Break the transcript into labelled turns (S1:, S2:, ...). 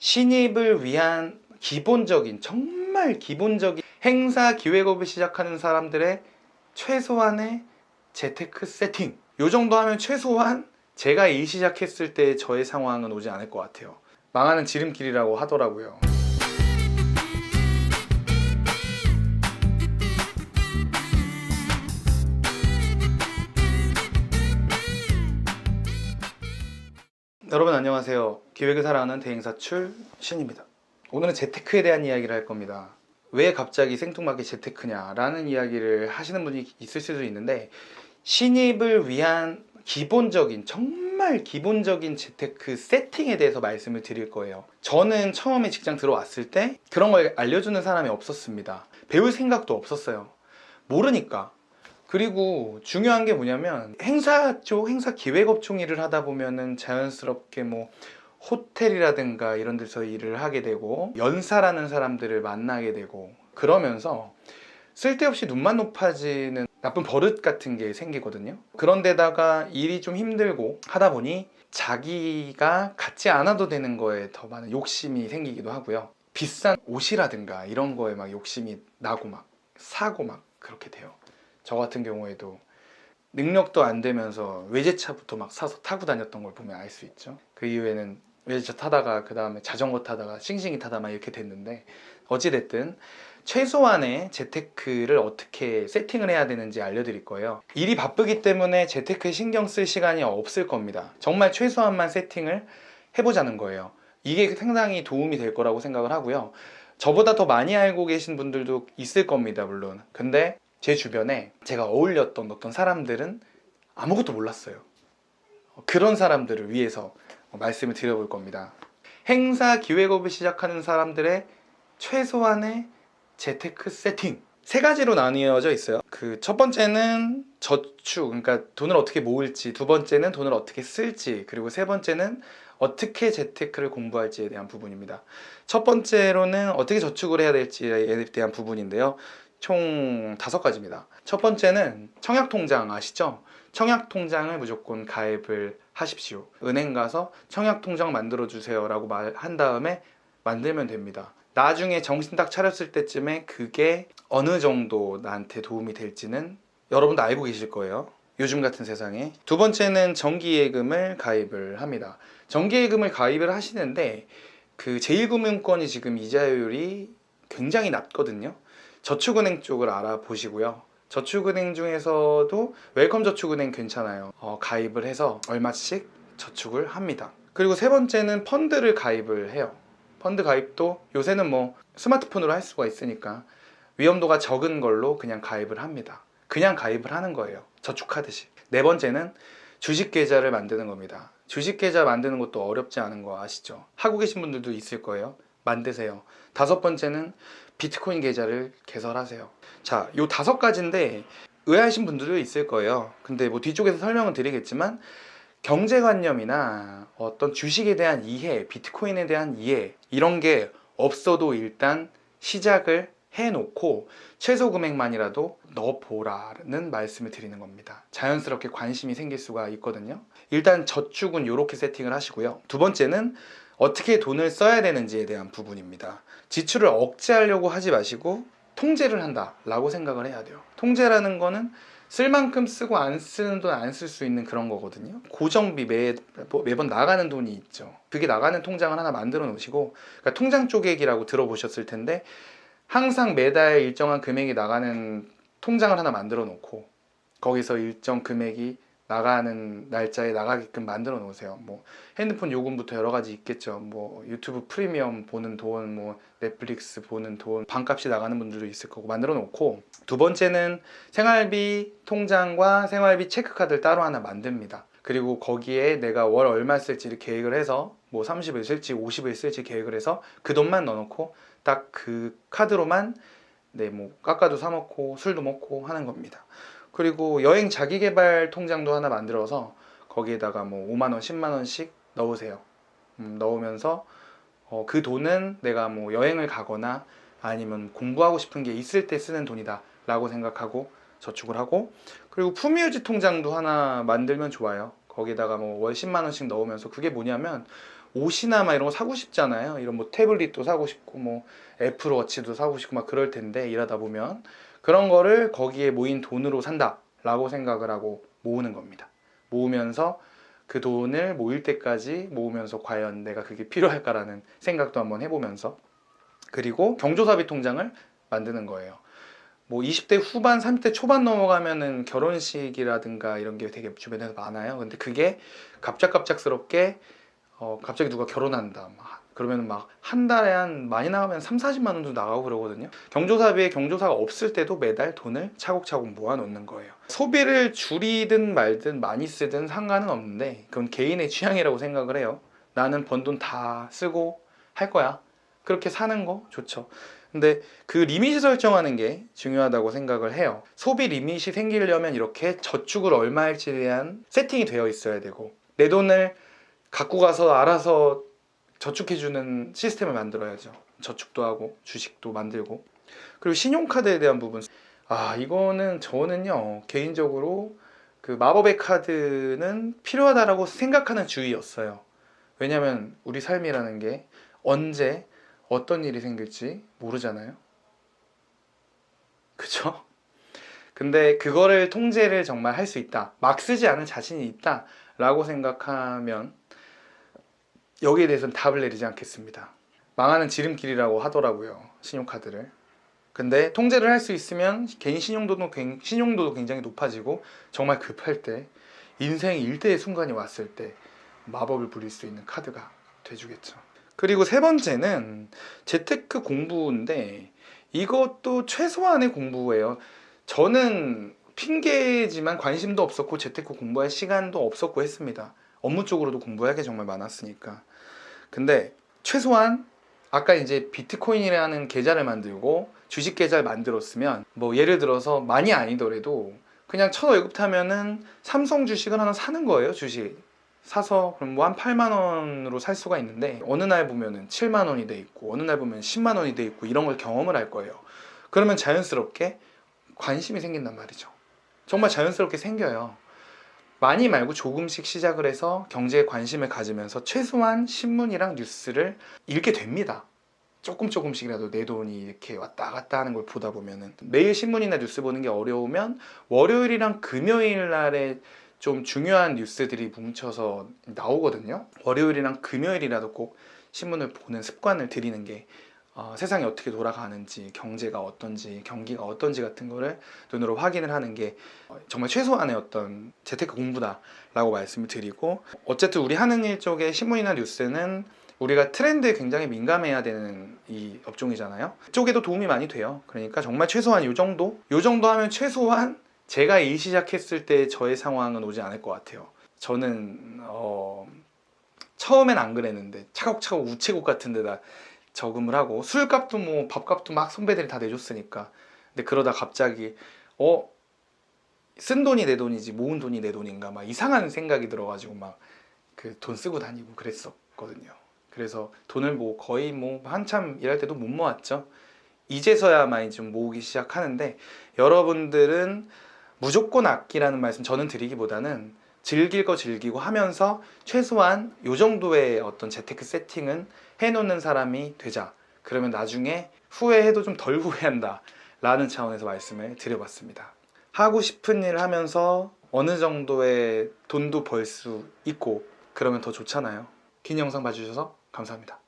S1: 신입을 위한 기본적인, 정말 기본적인 행사 기획업을 시작하는 사람들의 최소한의 재테크 세팅, 요 정도 하면 최소한 제가 일 시작했을 때 저의 상황은 오지 않을 것 같아요. 망하는 지름길이라고 하더라고요. 여러분 안녕하세요. 기획을 사랑하는 대행사출 신입니다. 오늘은 재테크에 대한 이야기를 할 겁니다. 왜 갑자기 생뚱맞게 재테크냐 라는 이야기를 하시는 분이 있을 수도 있는데, 신입을 위한 기본적인, 정말 기본적인 재테크 세팅에 대해서 말씀을 드릴 거예요. 저는 처음에 직장 들어왔을 때 그런 걸 알려주는 사람이 없었습니다. 배울 생각도 없었어요. 모르니까. 그리고 중요한 게 뭐냐면, 행사 기획업종 일을 하다 보면은 자연스럽게 뭐 호텔이라든가 이런 데서 일을 하게 되고, 연사라는 사람들을 만나게 되고, 그러면서 쓸데없이 눈만 높아지는 나쁜 버릇 같은 게 생기거든요. 그런데다가 일이 좀 힘들고 하다 보니 자기가 갖지 않아도 되는 거에 더 많은 욕심이 생기기도 하고요. 비싼 옷이라든가 이런 거에 막 욕심이 나고 막 사고 막 그렇게 돼요. 저 같은 경우에도 능력도 안 되면서 외제차부터 막 사서 타고 다녔던 걸 보면 알 수 있죠. 그 이후에는 외제차 타다가 그 다음에 자전거 타다가 싱싱이 타다 막 이렇게 됐는데, 어찌됐든 최소한의 재테크를 어떻게 세팅을 해야 되는지 알려드릴 거예요. 일이 바쁘기 때문에 재테크에 신경 쓸 시간이 없을 겁니다. 정말 최소한만 세팅을 해보자는 거예요. 이게 상당히 도움이 될 거라고 생각을 하고요. 저보다 더 많이 알고 계신 분들도 있을 겁니다, 물론. 근데 제 주변에 제가 어울렸던 어떤 사람들은 아무것도 몰랐어요. 그런 사람들을 위해서 말씀을 드려볼 겁니다. 행사 기획업을 시작하는 사람들의 최소한의 재테크 세팅, 세 가지로 나뉘어져 있어요. 그 첫 번째는 저축, 그러니까 돈을 어떻게 모을지, 두 번째는 돈을 어떻게 쓸지, 그리고 세 번째는 어떻게 재테크를 공부할지에 대한 부분입니다. 첫 번째로는 어떻게 저축을 해야 될지에 대한 부분인데요. 총 5가지입니다. 첫 번째는 청약통장 아시죠? 청약통장을 무조건 가입을 하십시오. 은행 가서 청약통장 만들어주세요 라고 말한 다음에 만들면 됩니다. 나중에 정신 딱 차렸을 때쯤에 그게 어느 정도 나한테 도움이 될지는 여러분도 알고 계실 거예요. 요즘 같은 세상에. 두 번째는 정기예금을 가입을 합니다. 정기예금을 가입을 하시는데 그 제1금융권이 지금 이자율이 굉장히 낮거든요. 저축은행 쪽을 알아보시고요. 저축은행 중에서도 웰컴 저축은행 괜찮아요. 가입을 해서 얼마씩 저축을 합니다. 그리고 세 번째는 펀드를 가입을 해요. 펀드 가입도 요새는 뭐 스마트폰으로 할 수가 있으니까 위험도가 적은 걸로 그냥 가입을 합니다. 그냥 가입을 하는 거예요. 저축하듯이. 네 번째는 주식 계좌를 만드는 겁니다. 주식 계좌 만드는 것도 어렵지 않은 거 아시죠? 하고 계신 분들도 있을 거예요. 만드세요. 다섯 번째는 비트코인 계좌를 개설하세요. 자, 요 5가지인데 의아하신 분들도 있을 거예요. 근데 뭐 뒤쪽에서 설명은 드리겠지만, 경제관념이나 어떤 주식에 대한 이해, 비트코인에 대한 이해, 이런 게 없어도 일단 시작을 해놓고 최소 금액만이라도 넣어보라는 말씀을 드리는 겁니다. 자연스럽게 관심이 생길 수가 있거든요. 일단 저축은 이렇게 세팅을 하시고요. 두 번째는 어떻게 돈을 써야 되는지에 대한 부분입니다. 지출을 억제하려고 하지 마시고 통제를 한다라고 생각을 해야 돼요. 통제라는 거는 쓸 만큼 쓰고 안 쓰는 돈 안 쓸 수 있는 그런 거거든요. 고정비 매번 나가는 돈이 있죠. 그게 나가는 통장을 하나 만들어 놓으시고, 그러니까 통장 쪼개기라고 들어보셨을 텐데, 항상 매달 일정한 금액이 나가는 통장을 하나 만들어 놓고 거기서 일정 금액이 나가는 날짜에 나가게끔 만들어 놓으세요. 뭐 핸드폰 요금부터 여러 가지 있겠죠. 뭐 유튜브 프리미엄 보는 돈, 뭐 넷플릭스 보는 돈, 반값이 나가는 분들도 있을 거고 만들어 놓고, 두 번째는 생활비 통장과 생활비 체크카드를 따로 하나 만듭니다. 그리고 거기에 내가 월 얼마 쓸지를 계획을 해서 뭐 30을 쓸지 50을 쓸지 계획을 해서 그 돈만 넣어놓고 딱 그 카드로만 뭐 깎아도 사 먹고 술도 먹고 하는 겁니다. 그리고 여행 자기계발 통장도 하나 만들어서 거기에다가 뭐 5만 원, 10만 원씩 넣으세요. 넣으면서 그 돈은 내가 뭐 여행을 가거나 아니면 공부하고 싶은 게 있을 때 쓰는 돈이다 라고 생각하고 저축을 하고, 그리고 품위유지 통장도 하나 만들면 좋아요. 거기다가 뭐 월 10만 원씩 넣으면서, 그게 뭐냐면 옷이나 막 이런 거 사고 싶잖아요. 이런 뭐 태블릿도 사고 싶고 뭐 애플워치도 사고 싶고 막 그럴 텐데, 일하다 보면 그런 거를 거기에 모인 돈으로 산다라고 생각을 하고 모으는 겁니다. 모으면서 그 돈을 모일 때까지 모으면서 과연 내가 그게 필요할까라는 생각도 한번 해보면서, 그리고 경조사비 통장을 만드는 거예요. 뭐 20대 후반, 30대 초반 넘어가면은 결혼식이라든가 이런 게 되게 주변에서 많아요. 근데 그게 갑작스럽게 갑자기 누가 결혼한다, 그러면 막 한 달에 한 많이 나가면 3, 40만 원도 나가고 그러거든요. 경조사비에 경조사가 없을 때도 매달 돈을 차곡차곡 모아 놓는 거예요. 소비를 줄이든 말든 많이 쓰든 상관은 없는데, 그건 개인의 취향이라고 생각을 해요. 나는 번 돈 다 쓰고 할 거야. 그렇게 사는 거 좋죠. 근데 그 리밋을 설정하는 게 중요하다고 생각을 해요. 소비 리밋이 생기려면 이렇게 저축을 얼마 할지에 대한 세팅이 되어 있어야 되고, 내 돈을 갖고 가서 알아서 저축해주는 시스템을 만들어야죠. 저축도 하고 주식도 만들고. 그리고 신용카드에 대한 부분, 이거는 저는요 개인적으로 그 마법의 카드는 필요하다라고 생각하는 주의였어요. 왜냐면 우리 삶이라는 게 언제 어떤 일이 생길지 모르잖아요. 그쵸? 근데 그거를 통제를 정말 할 수 있다, 막 쓰지 않을 자신이 있다 라고 생각하면 여기에 대해서는 답을 내리지 않겠습니다. 망하는 지름길이라고 하더라고요, 신용카드를. 근데 통제를 할 수 있으면 개인 신용도도 굉장히 높아지고, 정말 급할 때, 인생 일대의 순간이 왔을 때 마법을 부릴 수 있는 카드가 돼주겠죠. 그리고 세 번째는 재테크 공부인데, 이것도 최소한의 공부예요. 저는 핑계지만 관심도 없었고 재테크 공부할 시간도 없었고 했습니다. 업무 쪽으로도 공부할 게 정말 많았으니까. 근데 최소한 아까 이제 비트코인이라는 계좌를 만들고 주식 계좌를 만들었으면, 뭐 예를 들어서 많이 아니더라도 그냥 첫 월급 타면은 삼성 주식을 하나 사는 거예요. 주식 사서 그럼 뭐 한 8만 원으로 살 수가 있는데, 어느 날 보면은 7만 원이 돼 있고 어느 날 보면 10만 원이 돼 있고, 이런 걸 경험을 할 거예요. 그러면 자연스럽게 관심이 생긴단 말이죠. 정말 자연스럽게 생겨요. 많이 말고 조금씩 시작을 해서 경제에 관심을 가지면서 최소한 신문이랑 뉴스를 읽게 됩니다. 조금씩이라도 내 돈이 이렇게 왔다 갔다 하는 걸 보다 보면은, 매일 신문이나 뉴스 보는 게 어려우면 월요일이랑 금요일 날에 좀 중요한 뉴스들이 뭉쳐서 나오거든요. 월요일이랑 금요일이라도 꼭 신문을 보는 습관을 들이는 게 세상이 어떻게 돌아가는지, 경제가 어떤지, 경기가 어떤지 같은 거를 눈으로 확인을 하는 게 정말 최소한의 어떤 재테크 공부다라고 말씀을 드리고, 어쨌든 우리 하는 일 쪽에 신문이나 뉴스는 우리가 트렌드에 굉장히 민감해야 되는 이 업종이잖아요. 그쪽에도 도움이 많이 돼요. 그러니까 정말 최소한 요 정도 하면 최소한 제가 일 시작했을 때 저의 상황은 오지 않을 것 같아요. 저는 처음엔 안 그랬는데 차곡차곡 우체국 같은 데다 저금을 하고, 술값도 뭐 밥값도 막 선배들이 다 내줬으니까. 근데 그러다 갑자기 쓴 돈이 내 돈이지 모은 돈이 내 돈인가, 막 이상한 생각이 들어가지고 막 그 돈 쓰고 다니고 그랬었거든요. 그래서 돈을 뭐 거의 뭐 한참 일할 때도 못 모았죠. 이제서야 많이 좀 모으기 시작하는데, 여러분들은 무조건 아끼라는 말씀 저는 드리기보다는 즐길 거 즐기고 하면서 최소한 요 정도의 어떤 재테크 세팅은 해놓는 사람이 되자. 그러면 나중에 후회해도 좀 덜 후회한다 라는 차원에서 말씀을 드려봤습니다. 하고 싶은 일 하면서 어느 정도의 돈도 벌 수 있고 그러면 더 좋잖아요. 긴 영상 봐주셔서 감사합니다.